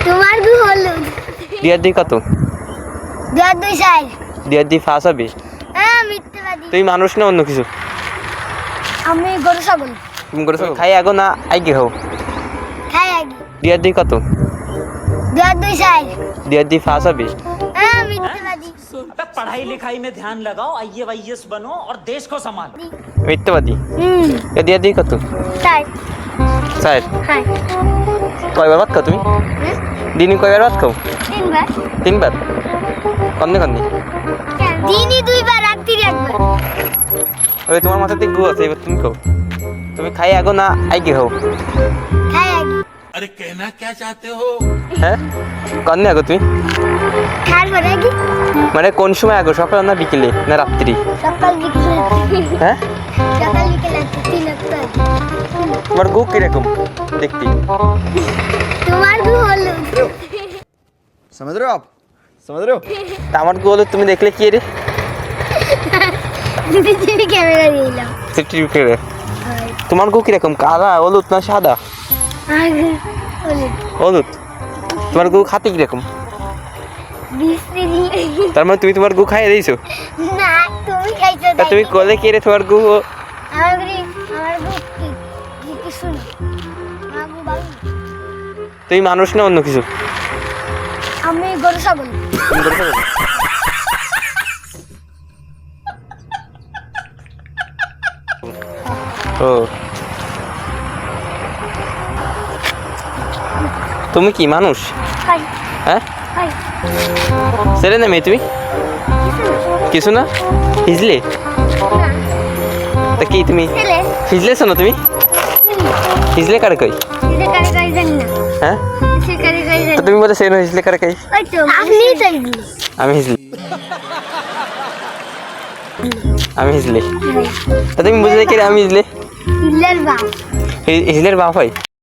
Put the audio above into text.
তোমার গু হলুদ। 2 আর 2 কত? 2 আর 2 4। 2 আর 2 5 হবে। হ্যাঁ মিথ্যাবাদী। তুমি মানুষ না অন্য কিছু? আমি গরু ছাগল। তুমি করে খাই আগো না আইগে হও? খাই আগে। 2 আর 2 কত? 2 আর 2 4। 2 আর 2 5 হবে। হ্যাঁ মিথ্যাবাদী। अबे पढ़ाई लिखाई में ध्यान लगाओ, आईएएस बनो और देश को संभालो। মিথ্যাবাদী। 2 আর 2 কত? 4। 4। হ্যাঁ। কয়বার ভাত খাও তুমি? দিনে কয়বার ভাত খাও? 3 বার। 3 বার? কন্নে কন্নে? দিনই 2 বার, রাত্রি 1 বার। ওই তোমার মাথাতে গু আছে, এবার তুমি খাও। তুমি খাই আগো না আইগে হও? খাই আগে। अरे कहना क्या चाहते हो? হ্যাঁ কন্নে আগো তুমি? খার পরে আগে। মানে কোন সময় আগো, সকাল না বিকেলে না রাত্রি? সকাল বিকেল রাত্রি। হ্যাঁ সকাল বিকেল রাত্রি 3 অক্টোবর। তোমার গু কিরকম দেখতে? তোমার গু হলুদ। समझ रहे हो आप? समझ रहे हो? তা আমার গু হলো তুমি দেখলে কি রে? দিদি ক্যামেরা দিলাম। সিটিভিকে তোমার গু কিরকম, কালা হলুদ না সাদা? আগে হলুদ। হলুদ। তোমার গু খাতে কিরকম? বিশ্রী। তার মানে তুমি তোমার গু খাইয়ে দিয়েছো? না তুমি খাইছো। তা তুমি কোলে কে রে তোমার গু? আমার গু কি শুনো। আমার গু বাবু। তুমি মানুষ না অন্য কিছু? আমি গরু ছাগল। তুমি করে থাকো? ও তুমি কি মানুষ? খাই হ্যাঁ খাই। ছেলে না মেয়ে তুমি? কিছু না হিজলে? তা কি তুমি ছেলে। হিজলেছো না তুমি? হিজলে কারে কই? সে কারে কাই জানি না। হ্যাঁ সে কারে কাই তা জানি। তুমি বলে সেন হিজলে কারে কই? ওই তো আপনি তাই দিলে। আমি হিজলি। আমি হিজলি। তা তুমি বুঝলে কি রে আমি হিজলে? হিলের বাপ। হিজলের বাপ হয়?